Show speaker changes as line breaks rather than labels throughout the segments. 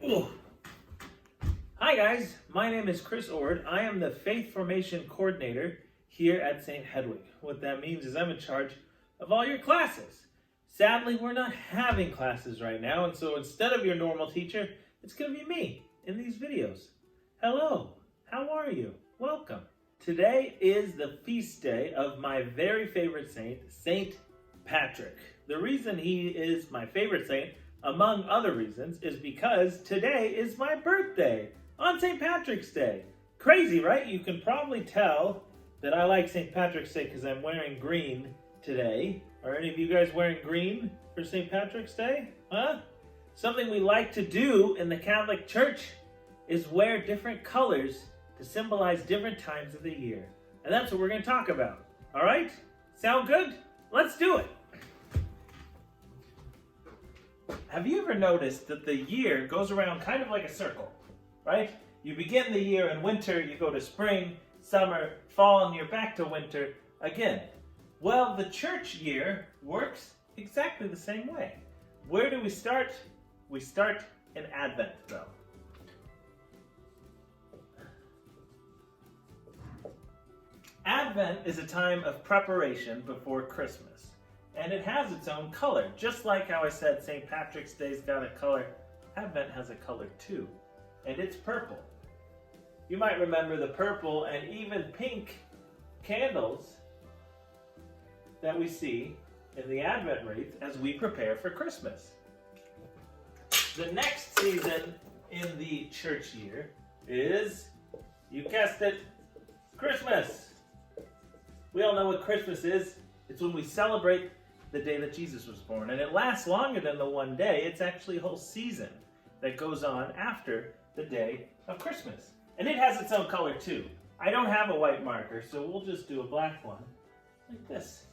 Ooh. Hi guys, my name is Chris Ord. I am the Faith Formation Coordinator here at St. Hedwig. What that means is I'm in charge of all your classes. Sadly, we're not having classes right now, and so instead of your normal teacher, it's going to be me in these videos. Hello, how are you? Welcome. Today is the feast day of my very favorite saint, St. Patrick. The reason he is my favorite saint, among other reasons, is because today is my birthday on St. Patrick's Day. Crazy, right? You can probably tell that I like St. Patrick's Day because I'm wearing green today. Are any of you guys wearing green for St. Patrick's Day? Huh? Something we like to do in the Catholic Church is wear different colors to symbolize different times of the year. And that's what we're going to talk about. All right? Sound good? Let's do it. Have you ever noticed that the year goes around kind of like a circle, right? You begin the year in winter, you go to spring, summer, fall, and you're back to winter again. Well, the church year works exactly the same way. Where do we start? We start in Advent, though. Advent is a time of preparation before Christmas, and it has its own color. Just like how I said St. Patrick's Day's got a color, Advent has a color too, and it's purple. You might remember the purple and even pink candles that we see in the Advent wreath as we prepare for Christmas. The next season in the church year is, you guessed it, Christmas. We all know what Christmas is. It's when we celebrate the day that Jesus was born. And it lasts longer than the one day. It's actually a whole season that goes on after the day of Christmas. And it has its own color too. I don't have a white marker, so we'll just do a black one like this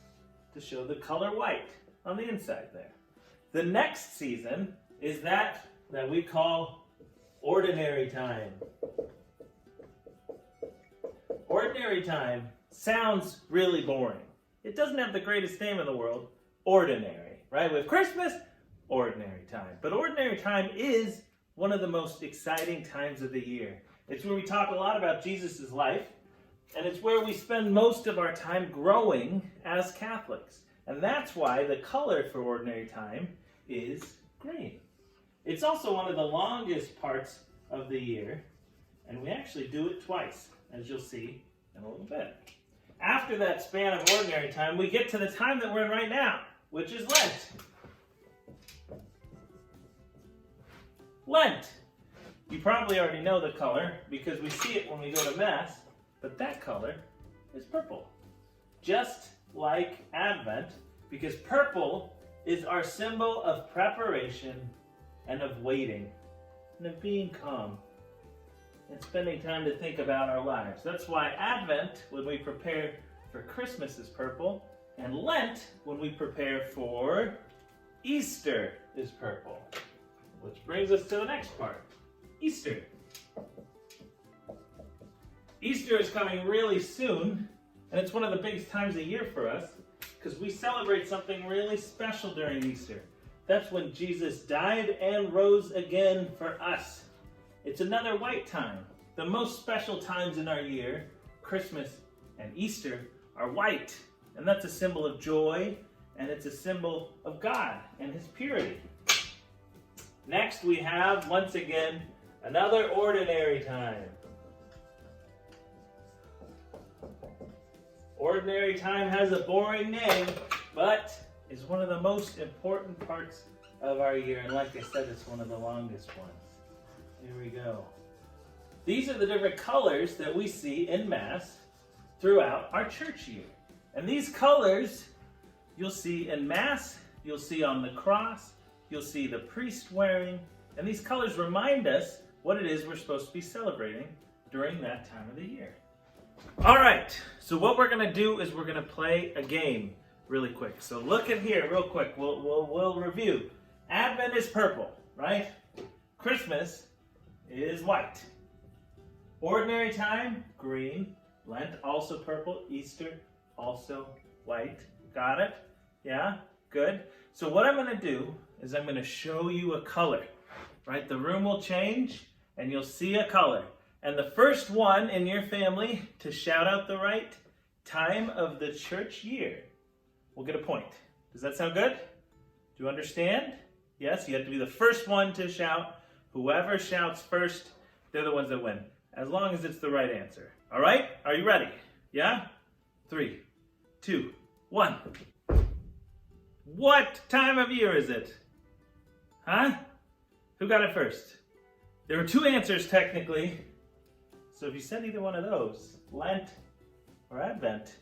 to show the color white on the inside there. The next season is that we call ordinary time. Ordinary time sounds really boring. It doesn't have the greatest name in the world, ordinary, right? With Christmas, ordinary time. But ordinary time is one of the most exciting times of the year. It's where we talk a lot about Jesus' life, and it's where we spend most of our time growing as Catholics. And that's why the color for ordinary time is green. It's also one of the longest parts of the year, and we actually do it twice, as you'll see in a little bit. After that span of ordinary time, we get to the time that we're in right now, which is Lent. Lent. You probably already know the color because we see it when we go to Mass, but that color is purple. Just like Advent, because purple is our symbol of preparation and of waiting and of being calm and spending time to think about our lives. That's why Advent, when we prepare for Christmas, is purple, and Lent, when we prepare for Easter, is purple. Which brings us to the next part, Easter. Easter is coming really soon, and it's one of the biggest times of the year for us, because we celebrate something really special during Easter. That's when Jesus died and rose again for us. It's another white time. The most special times in our year, Christmas and Easter, are white. And that's a symbol of joy, and it's a symbol of God and His purity. Next we have, once again, another ordinary time. Ordinary time has a boring name, but is one of the most important parts of our year. And like I said, it's one of the longest ones. Here we go. These are the different colors that we see in Mass throughout our church year. And these colors you'll see in Mass, you'll see on the cross, you'll see the priest wearing, and these colors remind us what it is we're supposed to be celebrating during that time of the year. All right, so what we're going to do is we're going to play a game really quick. So look at here real quick. We'll review. Advent is purple, right? Christmas is white. Ordinary time, green. Lent, also purple. Easter, also white. Got it? Yeah? Good. So what I'm going to do is I'm going to show you a color. right? The room will change and you'll see a color. And the first one in your family to shout out the right time of the church year will get a point. Does that sound good? Do you understand? Yes, you have to be the first one to shout. Whoever shouts first, they're the ones that win, as long as it's the right answer. All right? Are you ready? Yeah? 3, 2, 1. What time of year is it? Huh? Who got it first? There were 2 answers technically. So if you said either one of those, Lent or Advent,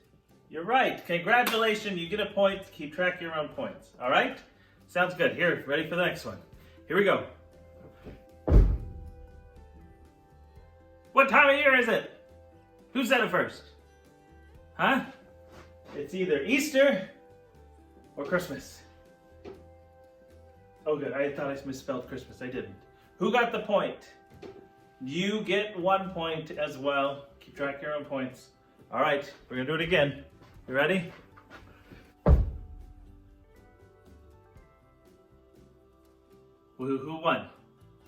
you're right. Congratulations, you get a point. Keep track of your own points. All right? Sounds good. Here, ready for the next one. Here we go. What time of year is it? Who said it first? Huh? It's either Easter or Christmas. Oh good, I thought I misspelled Christmas. I didn't. Who got the point? You get 1 point as well. Keep track of your own points. All right, we're gonna do it again. You ready? Who won?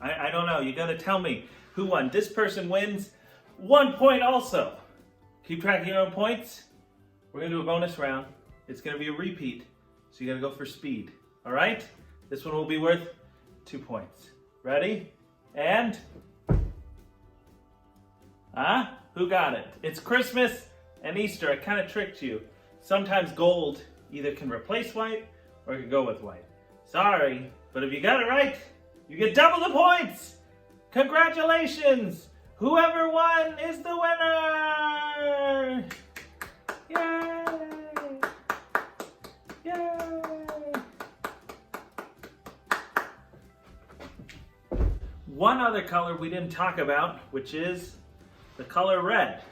I don't know. You gotta tell me who won. This person wins 1 point also. Keep track of your own points. We're gonna do a bonus round. It's gonna be a repeat, so you gotta go for speed. All right? This one will be worth 2 points. Ready? And? Who got it? It's Christmas and Easter. I kind of tricked you. Sometimes gold either can replace white or it can go with white. Sorry, but if you got it right, you get double the points. Congratulations! Whoever won is the winner! Yay! Yay! One other color we didn't talk about, which is the color red.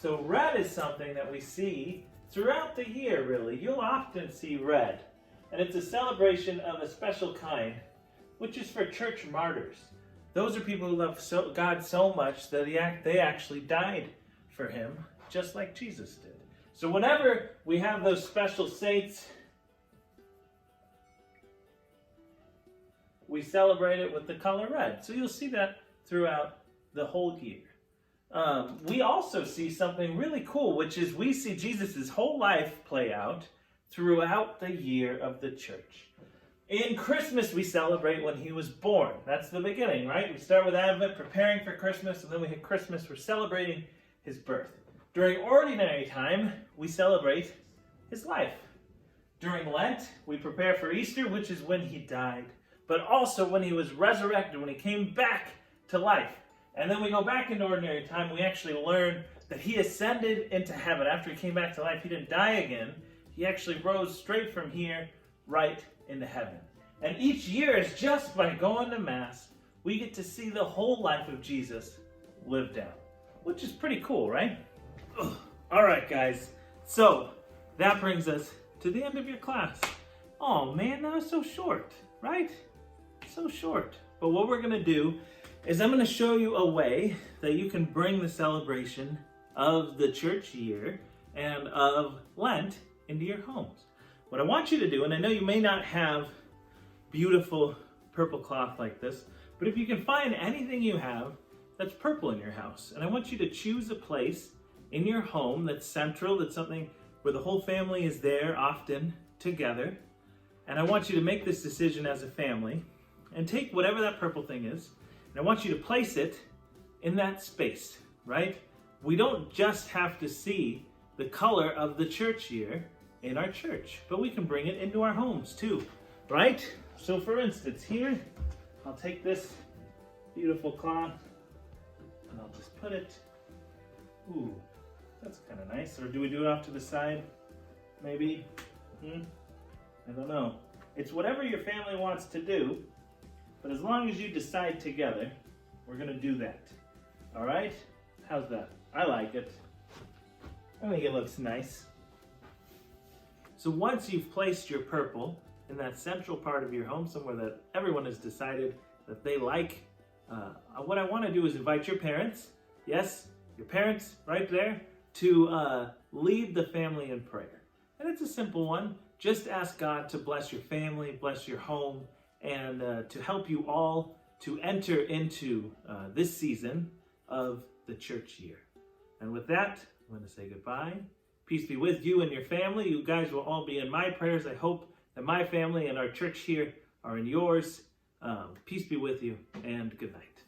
So red is something that we see throughout the year, really. You'll often see red. And it's a celebration of a special kind, which is for church martyrs. Those are people who love God so much that they actually died for him, just like Jesus did. So whenever we have those special saints, we celebrate it with the color red. So you'll see that throughout the whole year. We also see something really cool, which is we see Jesus' whole life play out throughout the year of the church. In Christmas, we celebrate when he was born. That's the beginning, right? We start with Advent, preparing for Christmas, and then we hit Christmas. We're celebrating his birth. During ordinary time, we celebrate his life. During Lent, we prepare for Easter, which is when he died, but also when he was resurrected, when he came back to life. And then we go back into ordinary time, we actually learn that he ascended into heaven. After he came back to life, he didn't die again. He actually rose straight from here right into heaven. And each year is just by going to Mass, we get to see the whole life of Jesus lived out, which is pretty cool, right? Ugh. All right, guys. So that brings us to the end of your class. Oh man, that was so short, right? So short. But what we're going to do is I'm going to show you a way that you can bring the celebration of the church year and of Lent into your homes. What I want you to do, and I know you may not have beautiful purple cloth like this, but if you can find anything you have that's purple in your house, and I want you to choose a place in your home that's central, that's something where the whole family is there often together, and I want you to make this decision as a family, and take whatever that purple thing is, and I want you to place it in that space, right? We don't just have to see the color of the church year in our church, but we can bring it into our homes too, right? So for instance, here, I'll take this beautiful cloth and I'll just put it, ooh, that's kind of nice. Or do we do it off to the side? Maybe? I don't know. It's whatever your family wants to do, but as long as you decide together, we're gonna do that. All right? How's that? I like it. I think it looks nice. So once you've placed your purple in that central part of your home, somewhere that everyone has decided that they like, what I want to do is invite your parents, yes, your parents right there, to lead the family in prayer. And it's a simple one. Just ask God to bless your family, bless your home, and to help you all to enter into this season of the church year. And with that, I'm going to say goodbye. Peace be with you and your family. You guys will all be in my prayers. I hope that my family and our church here are in yours. Peace be with you, and good night.